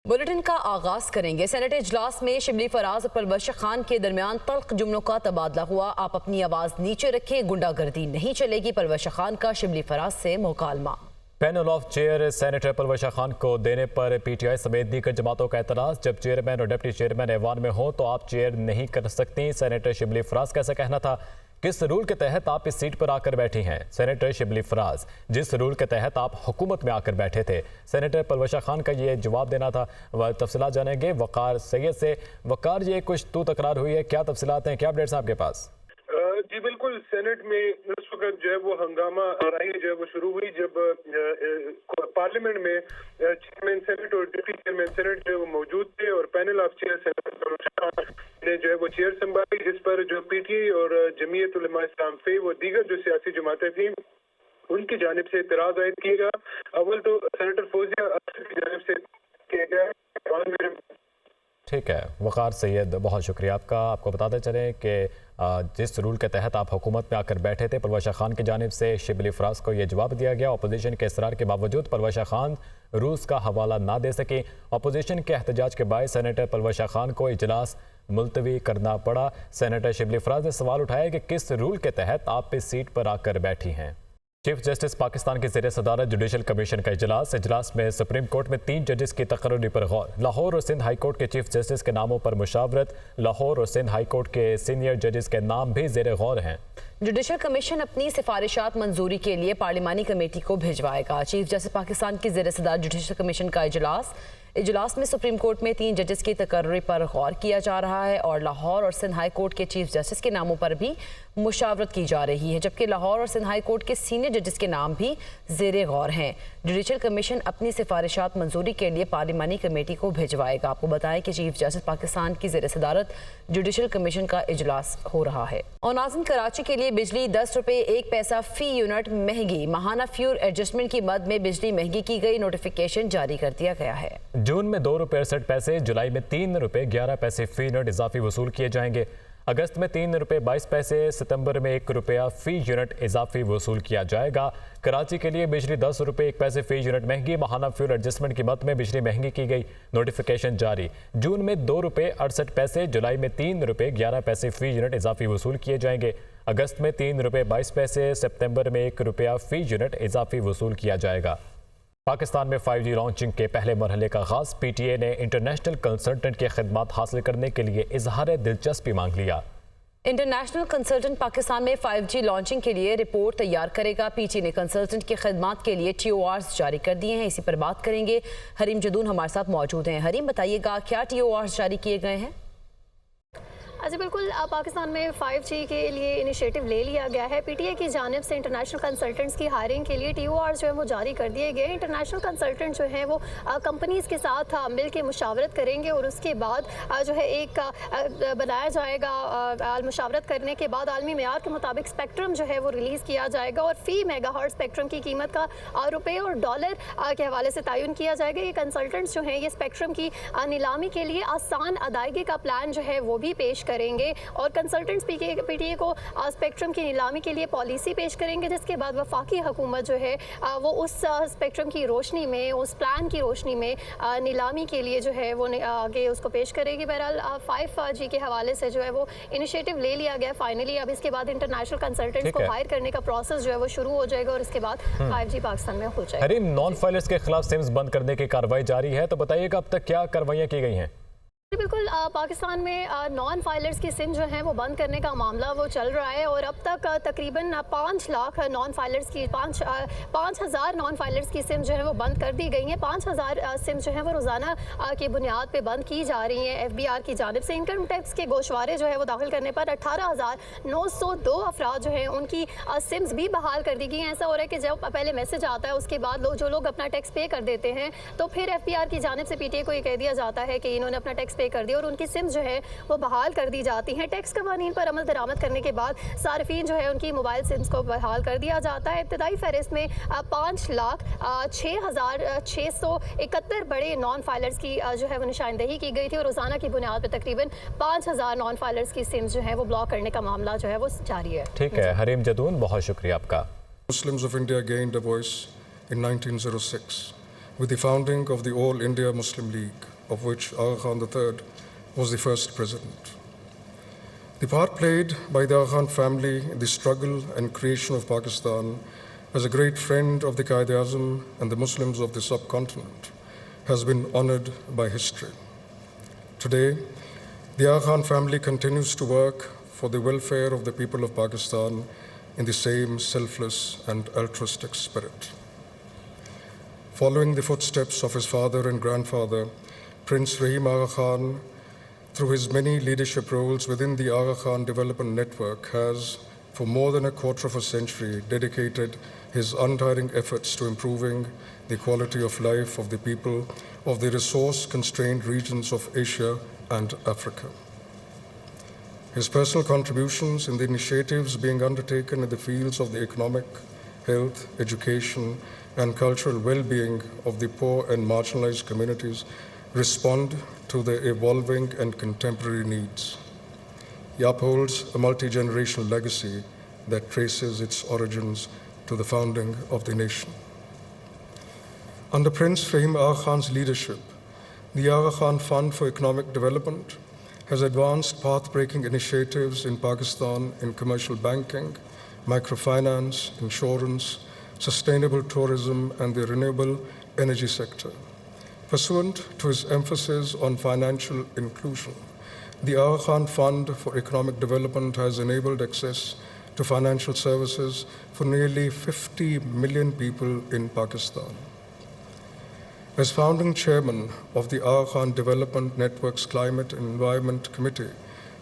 Bulletin का आगाज करेंगे। सेनेट इजलास में शिबली फराज और परवश खान के दरमियान तल्ख जुमलों का तबादला हुआ। आप अपनी आवाज नीचे रखें, गुंडागर्दी नहीं चलेगी, परवश खान का शिबली फराज से मुकालमा। Panel of chair senator Parvash Khan को देने पर पीटीआई समेत दीगर जमातों का एतराज। जब चेयरमैन और डिप्टी चेयरमैन ऐवान में हो तो आप चेयर नहीं कर सकती। सेनेटर शिबली फराज का ऐसा कहना था। किस रूल के तहत आप इस सीट पर आकर बैठी हैं? सेनेटर शिबली फराज, जिस रूल के तहत आप हुकूमत में आकर बैठे थे। सेनेटर परवश खान का ये जवाब देना था। वह तफसीलात जानेंगे वकार सैयद से। वकार, ये कुछ तू तकरार हुई है, क्या तफसीलात हैं, क्या अपडेट्स हैं आपके पास? जी बिल्कुल, सेनेट में इस वक्त जो है वो हंगामा आराई जो है वो शुरू हुई जब पार्लियामेंट में चेयरमैन सेनेट और डिप्टी चेयरमैन सेनेट जो है वो मौजूद थे और पैनल ऑफ चेयर सेनेटर ने जो है वो चेयर संभाली, जिस पर जो पीटीआई और जमीयत उलमा इस्लाम फे वो दीगर जो सियासी जमातें थी उनकी जानिब से इतराज आयद किएगा। अव्वल तो सेनेटर फौजिया की जानिब से किया गया। ठीक है वकार सैयद, बहुत शुक्रिया आपका। आपको बताते चलें कि जिस रूल के तहत आप हुकूमत में आकर बैठे थे, परवश खान की जानिब से शिबली फराज को यह जवाब दिया गया। अपोजिशन के इसरार के बावजूद परवश खान रूल्स का हवाला ना दे सके। अपोजिशन के एहतजाज के बाद सेनेटर परवश खान को इजलास मुलतवी करना पड़ा। सेनेटर शिबली फराज ने सवाल उठाया कि किस रूल के तहत आप इस सीट पर आकर बैठी हैं। चीफ जस्टिस पाकिस्तान की ज़ेर सदारत जुडिशल कमीशन का इजलास में सुप्रीम कोर्ट में 3 जजेस की तकर्री पर गौर। लाहौर और सिंध हाई कोर्ट के चीफ जस्टिस के नामों पर मुशावरत। लाहौर और सिंध हाई कोर्ट के सीनियर जजेस के नाम भी ज़ेर गौर हैं। जुडिशल कमीशन अपनी सिफारिशात मंजूरी के लिए पार्लिमानी कमेटी को भिजवाएगा। चीफ जस्टिस पाकिस्तान की ज़ेर सदारत जुडिशल कमीशन का इजलास में सुप्रीम कोर्ट में 3 जजेस की तकर्री पर गौर किया जा रहा है और लाहौर और सिंध हाई कोर्ट के चीफ जस्टिस के नामों पर भी मुशावरत की जा रही है, जबकि लाहौर और सिंध हाई कोर्ट के सीनियर जजेस के नाम भी ज़ेर गौर हैं। जुडिशल कमीशन अपनी सिफारिशात मंजूरी के लिए पार्लिमानी कमेटी को भिजवाएगा। आपको बताएं कि चीफ जस्टिस पाकिस्तान की ज़ेर सदारत जुडिशल कमीशन का इजलास हो रहा है। और नाज़रीन, कराची के लिए बिजली 10 रुपये 1 पैसा फी यूनिट महंगी। माहाना फ्यूल एडजस्टमेंट की मद में बिजली महंगी की गई। नोटिफिकेशन जारी कर दिया गया है। जून में 2 रुपये 68 पैसे, जुलाई में 3 रुपये 11 पैसे फी यूनिट इजाफी वसूल किए जाएंगे। अगस्त में 3 रुपये 22 पैसे, सितंबर में 1 रुपया फी यूनिट इजाफी वसूल किया जाएगा। कराची के लिए बिजली 10 रुपये 1 पैसे फी यूनिट महंगी। माहाना फ्यूल एडजस्टमेंट की मद में बिजली महंगी की गई। नोटिफिकेशन जारी। जून में 2 रुपये 68 पैसे, जुलाई में 3 रुपये 11 पैसे फी यूनिट इजाफी वसूल किए जाएंगे। अगस्त में 3 रुपये 22 पैसे, सितंबर में 1 रुपया फी यूनिट इजाफी वसूल किया जाएगा। पाकिस्तान में 5G लॉन्चिंग के पहले मरहले का आगाज। पीटीए ने इंटरनेशनल कंसल्टेंट की खिदमत हासिल करने के लिए इजहार दिलचस्पी मांग लिया। इंटरनेशनल कंसल्टेंट पाकिस्तान में 5G लॉन्चिंग के लिए रिपोर्ट तैयार करेगा। पीटीए ने कंसल्टेंट की खिदमत के लिए TORs जारी कर दिए हैं। इसी पर बात करेंगे। हरीम जदून हमारे साथ मौजूद हैं। हरीम, बताइएगा क्या TORs जारी किए गए हैं? जी बिल्कुल, पाकिस्तान में 5G के लिए इनिशिएटिव ले लिया गया है। पीटीए की जानिब से इंटरनेशनल कंसल्टेंट्स की हायरिंग के लिए TORs जो है वो जारी कर दिए गए। इंटरनेशनल कंसल्टेंट जो है वो कंपनीज़ के साथ मिल के मुशावरत करेंगे और उसके बाद जो है एक बनाया जाएगा। मुशावरत करने के बाद आलमी मेयार के मुताबिक स्पेक्ट्रम जो है वो रिलीज़ किया जाएगा और फ़ी मेगाहर्ट्ज़ स्पेक्ट्रम की कीमत का रुपये और डॉलर के हवाले से तयन किया जाएगा। ये कंसल्टेंट्स जो हैं ये स्पेक्ट्रम की नीलामी के लिए आसान अदायगी का प्लान जो है वो भी पेश करेंगे और कंसल्टेंट्स पीटीए को स्पेक्ट्रम की नीलामी के लिए पॉलिसी पेश करेंगे, जिसके बाद वफाकी हुकूमत जो है वो उस स्पेक्ट्रम की रोशनी में, उस प्लान की रोशनी में नीलामी के लिए जो है वो आगे उसको पेश करेगी। बहरहाल 5G के हवाले से जो है वो इनिशिएटिव ले लिया गया फाइनली। अब इसके बाद इंटरनेशनल कंसल्टेंट्स को हायर करने का प्रोसेस जो है वो शुरू हो जाएगा और इसके बाद 5G पाकिस्तान में हो जाएगा। हरीम, नॉन फाइलर्स के खिलाफ सिम्स बंद करने की कार्रवाई जारी है, तो बताइएगा अब तक क्या कार्रवाइयाँ की गई हैं? बिल्कुल, पाकिस्तान में नॉन फाइलर्स की सिम जो है वो बंद करने का मामला वो चल रहा है और अब तक तकरीबन 5 लाख नॉन फाइलर्स की 5,000 नॉन फाइलर्स की सिम जो है वो बंद कर दी गई हैं। 5,000 सिम जो है वो रोज़ाना की बुनियाद पे बंद की जा रही हैं FBR की जानिब से। इनकम टैक्स के गोशवारे जो है वो दाखिल करने पर 18,902 अफराद जो हैं उनकी सिम्स भी बहाल कर दी गई हैं। ऐसा हो रहा है कि जब पहले मैसेज आता है उसके बाद जो लोग अपना टैक्स पे कर देते हैं तो फिर FBR की जानिब से पीटीए को ये कह दिया जाता है कि इन्होंने अपना टैक्स कर दिया और उनकी सिम जो है वो बहाल कर दी जाती हैं। टैक्स कवानीन पर अमल दरामद करने के बाद सार्फिन जो है उनकी मोबाइल सिम्स को बहाल कर दिया जाता है। इब्तदाई फहरिस्त में 5,06,671 बड़े नॉन फाइलर्स की जो है वो निशानदही की गई थी और रोजाना की बुनियाद पर तकरीबन 5,000 नॉन फाइलर्स की सिम्स जो है वो ब्लॉक करने का मामला जो है वो जारी है। ठीक है हरीम जदून, बहुत शुक्रिया आपका। Muslims of India gained a voice in 1906 with the founding of the All India Muslim League. of which Aga Khan III was the first president. The part played by the Aga Khan family in the struggle and creation of Pakistan as a great friend of the Quaid-e-Azam and the Muslims of the subcontinent has been honored by history. Today, the Aga Khan family continues to work for the welfare of the people of Pakistan in the same selfless and altruistic spirit. Following the footsteps of his father and grandfather, Prince Rahim Aga Khan, through his many leadership roles within the Aga Khan Development Network, has, for more than a quarter of a century, dedicated his untiring efforts to improving the quality of life of the people of the resource-constrained regions of Asia and Africa. His personal contributions in the initiatives being undertaken in the fields of the economic, health, education, and cultural well-being of the poor and marginalized communities respond to their evolving and contemporary needs. He upholds a multi-generational legacy that traces its origins to the founding of the nation. Under Prince Rahim Aga Khan's leadership, the Aga Khan Fund for Economic Development has advanced path-breaking initiatives in Pakistan in commercial banking, microfinance, insurance, sustainable tourism, and the renewable energy sector. Pursuant to his emphasis on financial inclusion, the Aga Khan Fund for Economic Development has enabled access to financial services for nearly 50 million people in Pakistan. As founding chairman of the Aga Khan Development Network's Climate and Environment Committee,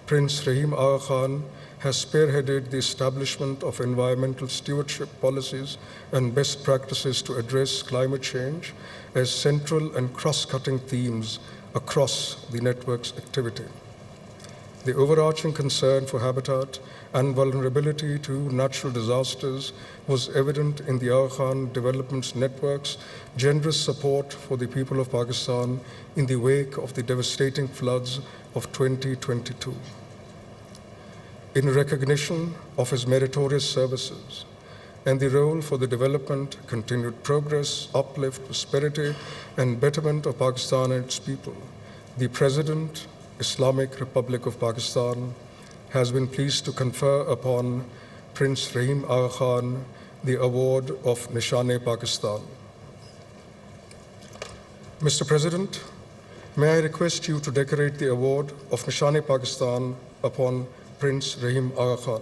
Prince Rahim Aga Khan has spearheaded the establishment of environmental stewardship policies and best practices to address climate change as central and cross-cutting themes across the network's activity. The overarching concern for habitat and vulnerability to natural disasters was evident in the Aga Khan Development Network's generous support for the people of Pakistan in the wake of the devastating floods of 2022. In recognition of his meritorious services and the role for the development, continued progress, uplift, prosperity, and betterment of Pakistan and its people, the President, Islamic Republic of Pakistan, has been pleased to confer upon Prince Rahim Aga Khan the award of Nishan-e-Pakistan. Mr. President, may I request you to decorate the award of Nishan-e-Pakistan upon Prince Rahim Aga Khan.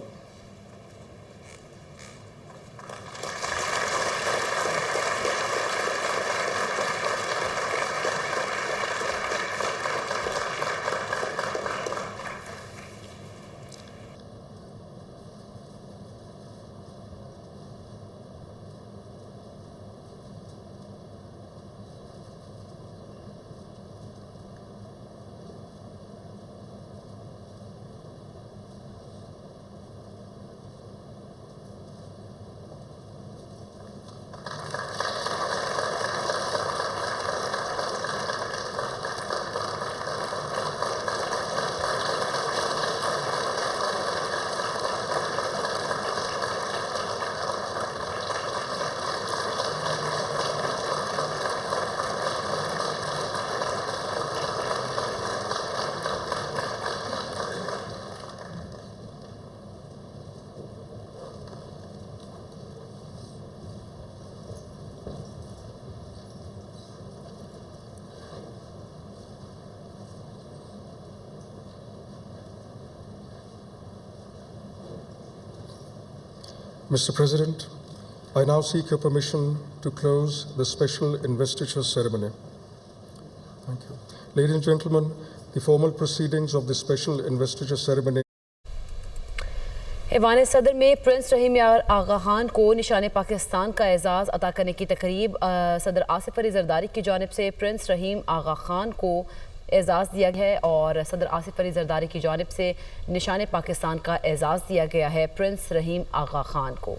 Mr. President, I now seek your permission to close the special investiture ceremony. Thank you. Ladies and gentlemen, the formal proceedings of the special investiture ceremony. ایوان صدر میں prince رحیم آغا خان کو نشان پاکستان کا اعزاز عطا کرنے کی تقریب صدر آصف علی زرداری کی جانب سے پرنس رحیم آغا خان کو اعزاز دیا گیا ہے اور صدر آصف علی زرداری کی جانب سے نشان پاکستان کا اعزاز دیا گیا ہے پرنس رحیم آغا خان کو.